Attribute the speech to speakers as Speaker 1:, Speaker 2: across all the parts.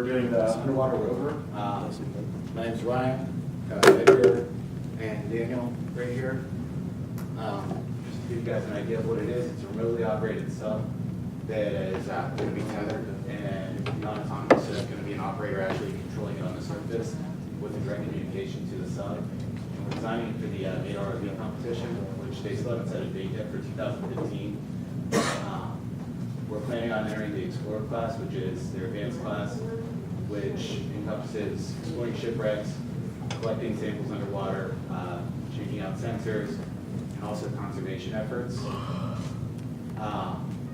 Speaker 1: doing the underwater rover. My name's Ryan, Edgar, and Daniel right here. Just to give you guys an idea of what it is, it's a remotely operated sub that is going to be tethered and non-autonomous, so there's going to be an operator actually controlling it on the surface with a direct communication to the sub. And we're designing it for the main ROV competition, which they still haven't set a date yet for 2015. We're planning on entering the Explorer class, which is their advanced class, which encompasses exploring shipwrecks, collecting samples underwater, checking out sensors, and also conservation efforts.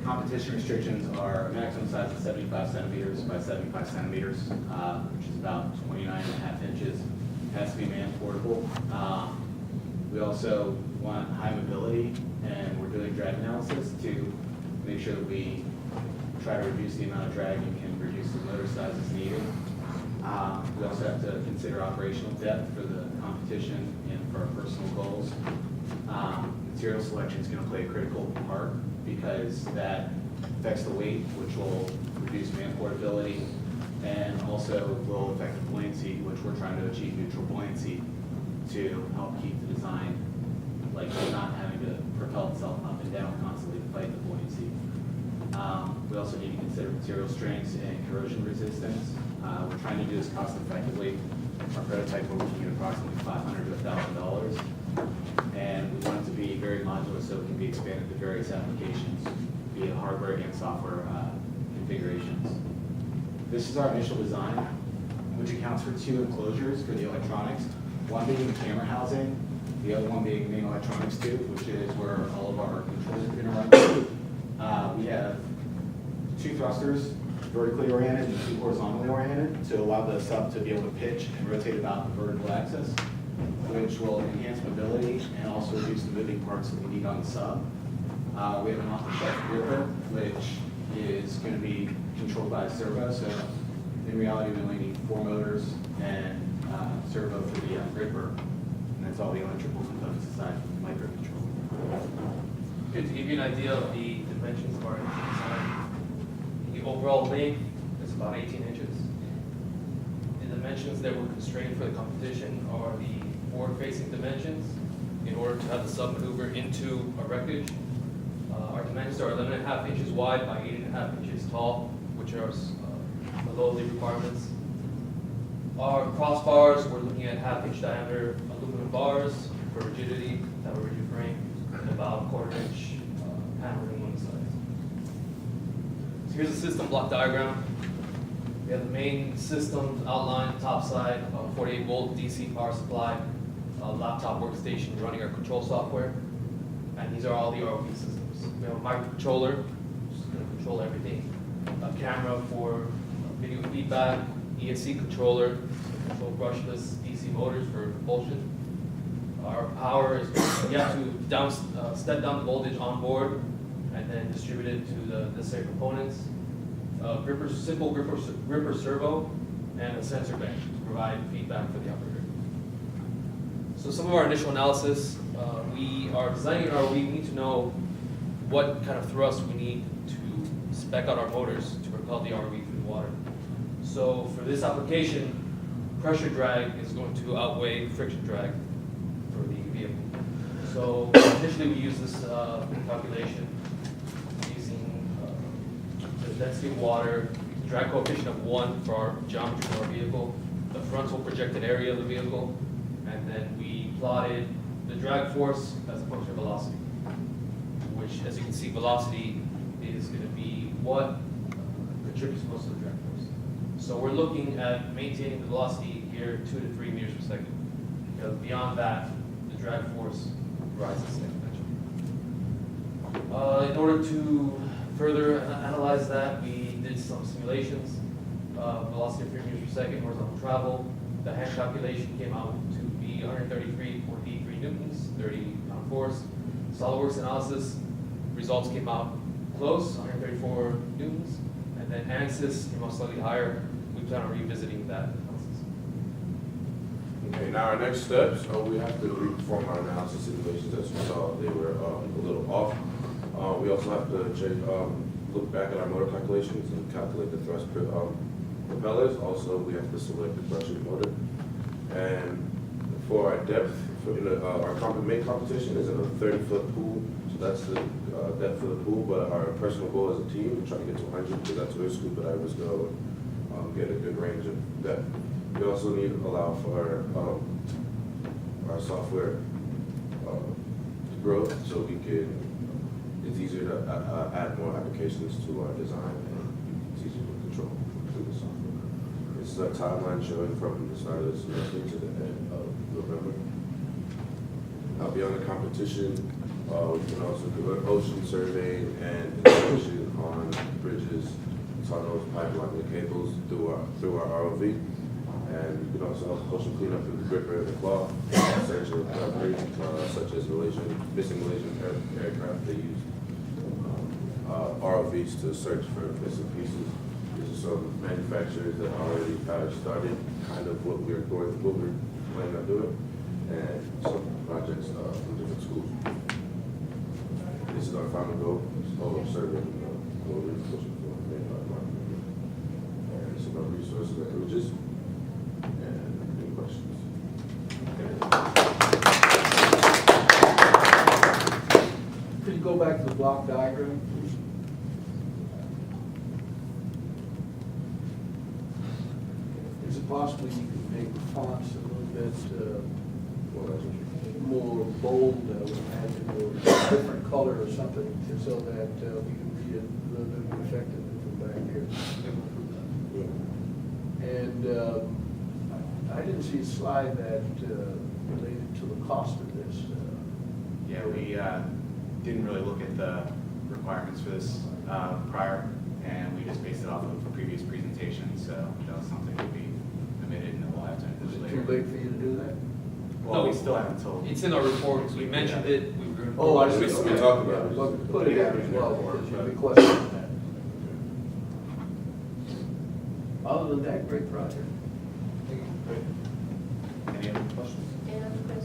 Speaker 1: Competition restrictions are a maximum size of 75 centimeters by 75 centimeters, which is about 29.5 inches. It has to be man portable. We also want high mobility, and we're doing drag analysis to make sure that we try to reduce the amount of drag and can reduce the motor size as needed. We also have to consider operational depth for the competition and for our personal goals. Material selection is going to play a critical part because that affects the weight, which will reduce man portability, and also will affect the buoyancy, which we're trying to achieve neutral buoyancy to help keep the design like not having to propel itself up and down constantly to fight the buoyancy. We also need to consider material strengths and corrosion resistance. We're trying to do this cost effectively. Our prototype we're looking at approximately $500 to $1,000. And we want it to be very modular so it can be expanded to various applications via hardware and software configurations. This is our initial design, which accounts for two enclosures for the electronics, one being the camera housing, the other one being main electronics tube, which is where all of our controls are going to run through. We have two thrusters, vertically oriented and two horizontally oriented, to allow the sub to be able to pitch and rotate about the vertical axis, which will enhance mobility and also reduce the moving parts that we need on the sub. We have an off-the-shelf gripper, which is going to be controlled by a servo, so in reality we only need 4 motors and servo for the gripper, and that's all the electrical components aside from the microcontroller.
Speaker 2: Good, to give you an idea of the dimensions of our engine design, the overall length is about 18 inches. The dimensions that were constrained for the competition are the forward-facing dimensions in order to have the sub maneuver into a wreckage. Our dimensions are 11.5 inches wide by 8.5 inches tall, which are below the requirements. Our crossbars, we're looking at 1/2 inch diameter aluminum bars for rigidity, that will rigid frame, and about 1/4 inch hammering on the sides. So here's the system block diagram. We have the main system outlined, top side, 48 volt DC power supply, laptop workstation running our control software, and these are all the ROV systems. We have a microcontroller, which is going to control everything, a camera for video feedback, ESC controller to control brushless DC motors for propulsion. Our power is, you have to step down the voltage on board and then distribute it to the necessary components. Simple gripper servo, and a sensor bank to provide feedback for the operator. So some of our initial analysis, we are designing an ROV, we need to know what kind of thrust we need to spec out our motors to propel the ROV through the water. So for this application, pressure drag is going to outweigh friction drag for the vehicle. So initially we use this calculation using the density of water, drag coefficient of 1 for our geometry of our vehicle, the frontal projected area of the vehicle, and then we plotted the drag force as a function of velocity, which, as you can see, velocity is going to be what contributes most to the drag force. So we're looking at maintaining the velocity here 2 to 3 meters per second, because beyond that, the drag force rises exponentially. In order to further analyze that, we did some simulations. Velocity of 3 meters per second, horizontal travel. The hand calculation came out to be 133.83 newtons, 30-pound force. SolidWorks analysis results came out close, 134 newtons. And then ANSYS came out slightly higher. We plan on revisiting that analysis.
Speaker 3: Okay, now our next steps, we have to reperform our analysis simulations. As you saw, they were a little off. We also have to look back at our motor calculations and calculate the thrust propellers. Also, we have to select the brushing motor. And for our depth, our main competition is in a 30-foot pool. So that's the depth of the pool, but our personal goal as a team is trying to get to 100 because that's where scuba divers go and get a good range of depth. We also need to allow for our software to grow so we can, it's easier to add more applications to our design and it's easier to control through the software. This is a timeline showing from the start of the semester to the end of November. Beyond the competition, we can also do an ocean survey and installation on bridges, tunnels, pipeline, and cables through our ROV. And we can also help ocean cleanup through the gripper and the claw, search and recovery, such as missing Malaysian aircraft. They use ROVs to search for missing pieces. These are some manufacturers that already started kind of what we're planning on doing, and some projects from different schools. This is our final goal, serving global education for and some other resources and images. And any questions?
Speaker 4: Could you go back to the block diagram, please? Is it possible you could make the fonts a little bit more bold, imagine, or a different color or something, so that we can read it a little bit more effectively from back here? And I didn't see a slide that related to the cost of this.
Speaker 1: Yeah, we didn't really look at the requirements for this prior, and we just based it off of previous presentations, so that was something that we omitted and we'll have to
Speaker 4: Is
Speaker 1: include
Speaker 4: it too
Speaker 1: later.
Speaker 4: late for you to do that?
Speaker 1: Well, we still have until.
Speaker 2: It's in our report, we mentioned it, we were.
Speaker 4: Oh, I see.
Speaker 3: We talked about it.
Speaker 4: Well, put it out as well, because you requested that. Other than that, great project.
Speaker 1: Any other questions?
Speaker 5: And of course,